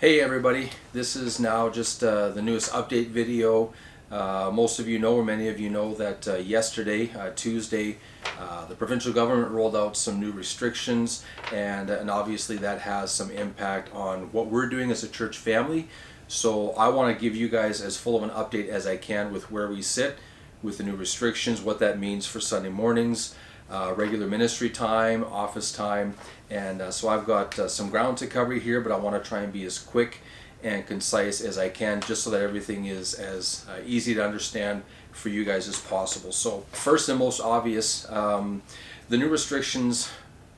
Hey everybody, this is now just the newest update video. Most of you know, or many of you know, that yesterday, Tuesday, the provincial government rolled out some new restrictions, and obviously that has some impact on what we're doing as a church family. So I want to give you guys as full of an update as I can with where we sit with the new restrictions, what that means for Sunday mornings, regular ministry time, office time, and so I've got some ground to cover here, but I want to try and be as quick and concise as I can, just so that everything is as easy to understand for you guys as possible. So first and most obvious, the new restrictions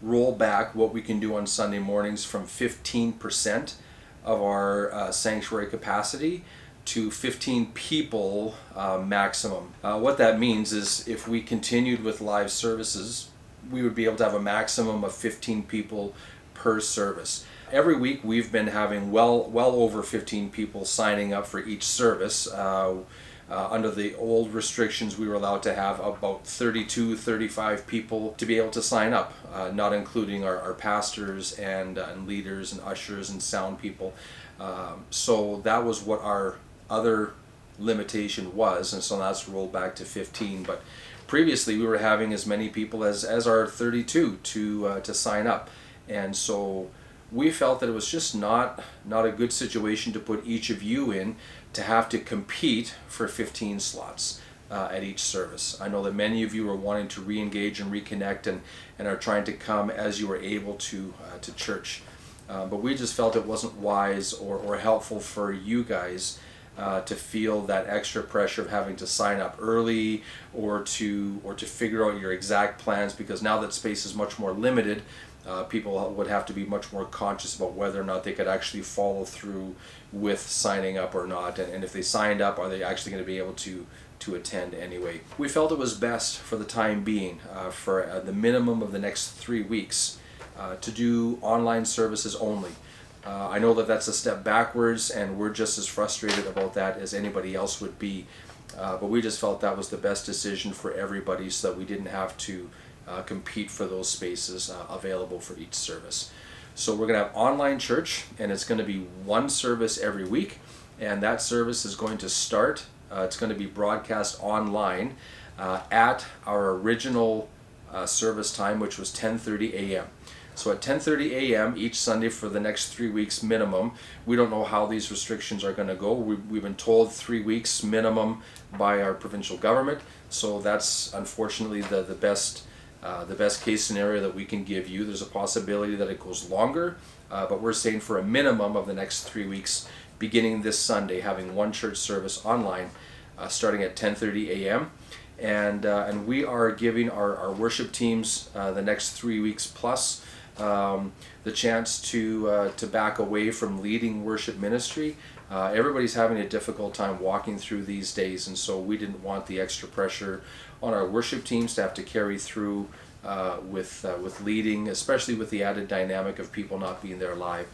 roll back what we can do on Sunday mornings from 15% of our sanctuary capacity to 15 people maximum. What that means is if we continued with live services, we would be able to have a maximum of 15 people per service. Every week we've been having well over 15 people signing up for each service. Under the old restrictions, we were allowed to have about 35 people to be able to sign up, not including our pastors and leaders and ushers and sound people. So that was what our other limitation was, and so that's rolled back to 15. But previously we were having as many people as our 32 to sign up, and so we felt that it was just not a good situation to put each of you in to have to compete for 15 slots at each service. I know that many of you are wanting to re-engage and reconnect and are trying to come as you are able to church, but we just felt it wasn't wise or helpful for you guys to feel that extra pressure of having to sign up early or to figure out your exact plans, because now that space is much more limited, people would have to be much more conscious about whether or not they could actually follow through with signing up or not, and if they signed up, are they actually going to be able to attend anyway. We felt it was best for the time being, for the minimum of the next 3 weeks, to do online services only. I know that that's a step backwards, and we're just as frustrated about that as anybody else would be, but we just felt that was the best decision for everybody, so that we didn't have to compete for those spaces available for each service. So we're going to have online church, and it's going to be one service every week, and that service is going to start, it's going to be broadcast online at our original service time, which was 10:30 a.m. So at 10:30 a.m. each Sunday for the next 3 weeks minimum. We don't know how these restrictions are going to go. We've been told 3 weeks minimum by our provincial government. So that's unfortunately the best case scenario that we can give you. There's a possibility that it goes longer, but we're saying for a minimum of the next 3 weeks, beginning this Sunday, having one church service online, starting at 10:30 a.m. And we are giving our worship teams the next 3 weeks plus the chance to back away from leading worship ministry. Everybody's having a difficult time walking through these days, and so we didn't want the extra pressure on our worship teams to have to carry through with leading, especially with the added dynamic of people not being there live.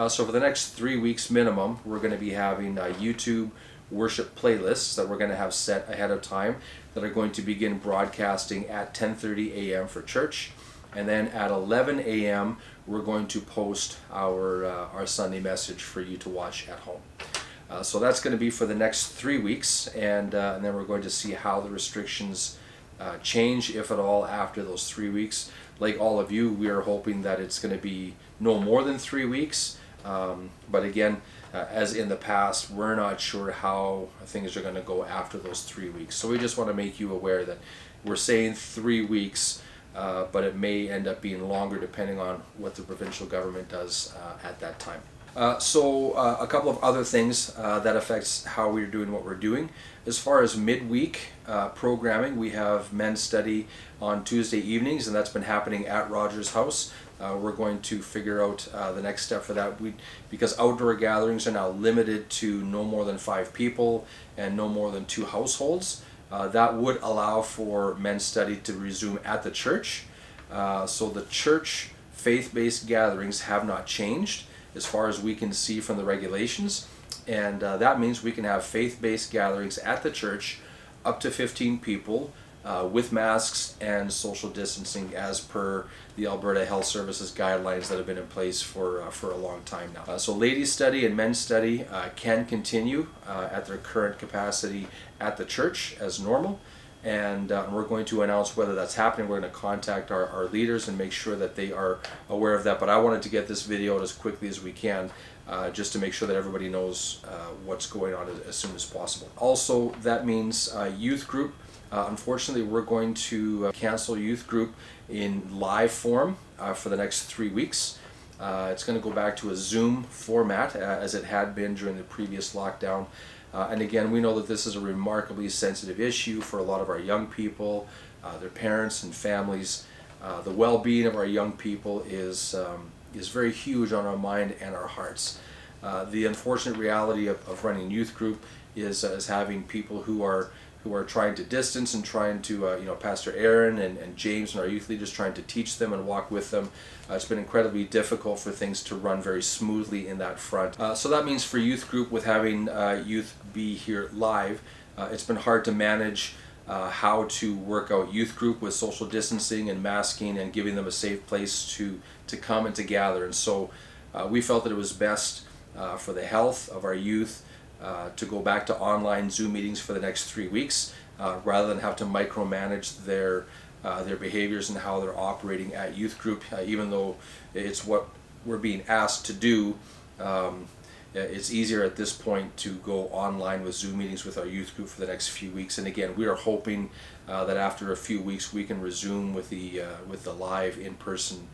So for the next 3 weeks minimum, we're going to be having YouTube worship playlists that we're going to have set ahead of time that are going to begin broadcasting at 10:30 a.m. for church, and then at 11 a.m. we're going to post our Sunday message for you to watch at home. So that's going to be for the next 3 weeks, and then we're going to see how the restrictions change, if at all, after those 3 weeks. Like all of you, we are hoping that it's going to be no more than 3 weeks, but again, as in the past, we're not sure how things are going to go after those 3 weeks. So we just want to make you aware that we're saying 3 weeks, but it may end up being longer depending on what the provincial government does at that time. So a couple of other things that affects how we're doing what we're doing. As far as midweek programming, we have men's study on Tuesday evenings, and that's been happening at Rogers House. We're going to figure out the next step for that. Because outdoor gatherings are now limited to no more than 5 people and no more than 2 households. That would allow for men's study to resume at the church. So the church faith-based gatherings have not changed as far as we can see from the regulations, and that means we can have faith-based gatherings at the church up to 15 people with masks and social distancing as per the Alberta Health Services guidelines that have been in place for a long time now. So ladies study and men's study can continue at their current capacity at the church as normal. And we're going to announce whether that's happening. We're going to contact our leaders and make sure that they are aware of that. But I wanted to get this video out as quickly as we can, just to make sure that everybody knows what's going on as soon as possible. Also, that means youth group. Unfortunately, we're going to cancel youth group in live form for the next 3 weeks. It's going to go back to a Zoom format as it had been during the previous lockdown. And again, we know that this is a remarkably sensitive issue for a lot of our young people, their parents and families. The well-being of our young people is very huge on our mind and our hearts. The unfortunate reality of running youth group is having people who are trying to distance and trying to, Pastor Aaron and James and our youth leaders trying to teach them and walk with them. It's been incredibly difficult for things to run very smoothly in that front. So that means for youth group, with having youth be here live, it's been hard to manage how to work out youth group with social distancing and masking and giving them a safe place to come and to gather. And so we felt that it was best for the health of our youth to go back to online Zoom meetings for the next 3 weeks, rather than have to micromanage their behaviors and how they're operating at youth group. Even though it's what we're being asked to do, it's easier at this point to go online with Zoom meetings with our youth group for the next few weeks. And again, we are hoping that after a few weeks we can resume with the live in-person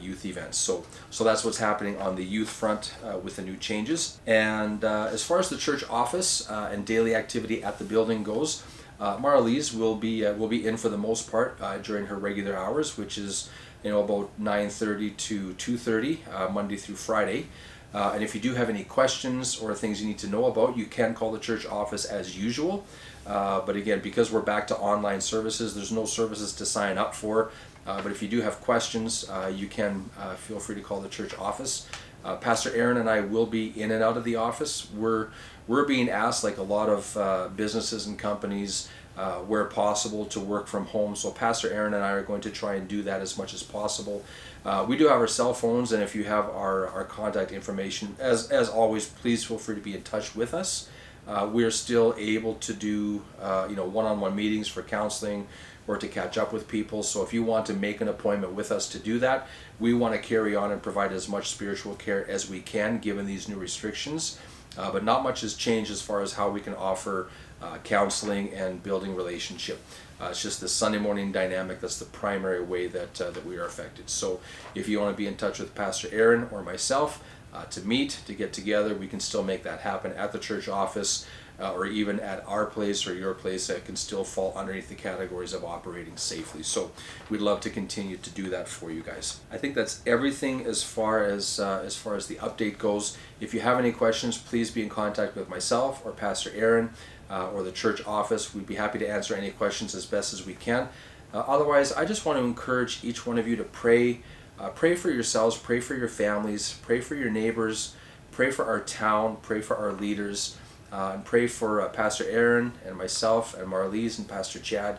youth events. So that's what's happening on the youth front with the new changes. And as far as the church office and daily activity at the building goes, Marlies will be in for the most part during her regular hours, which is about 9:30 to 2:30 Monday through Friday. And if you do have any questions or things you need to know about, you can call the church office as usual. But again, because we're back to online services, there's no services to sign up for. But if you do have questions, you can feel free to call the church office. Pastor Aaron and I will be in and out of the office. We're being asked, like a lot of businesses and companies, where possible, to work from home. So Pastor Aaron and I are going to try and do that as much as possible. We do have our cell phones, and if you have our contact information, as always, please feel free to be in touch with us. We're still able to do one-on-one meetings for counseling or to catch up with people. So if you want to make an appointment with us to do that, we want to carry on and provide as much spiritual care as we can given these new restrictions. But not much has changed as far as how we can offer counseling and building relationship. It's just the Sunday morning dynamic that's the primary way that we are affected. So if you want to be in touch with Pastor Aaron or myself to meet, to get together, we can still make that happen at the church office, or even at our place or your place. That can still fall underneath the categories of operating safely. So we'd love to continue to do that for you guys. I think that's everything as far as the update goes. If you have any questions, please be in contact with myself or Pastor Aaron or the church office. We'd be happy to answer any questions as best as we can. Otherwise, I just want to encourage each one of you to pray. Pray for yourselves, pray for your families, pray for your neighbors, pray for our town, pray for our leaders. And pray for Pastor Aaron and myself and Marlies and Pastor Chad.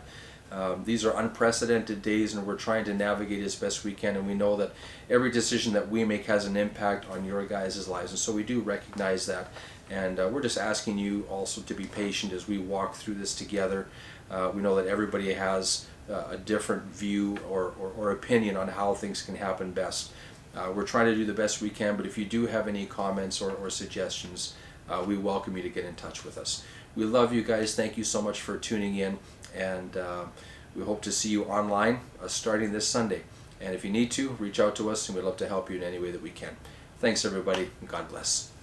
These are unprecedented days, and we're trying to navigate as best we can, and we know that every decision that we make has an impact on your guys' lives, and so we do recognize that. And we're just asking you also to be patient as we walk through this together. We know that everybody has a different view or opinion on how things can happen best. We're trying to do the best we can, but if you do have any comments or suggestions, we welcome you to get in touch with us. We love you guys. Thank you so much for tuning in, and we hope to see you online starting this Sunday. And if you need to, reach out to us, and we'd love to help you in any way that we can. Thanks, everybody, and God bless.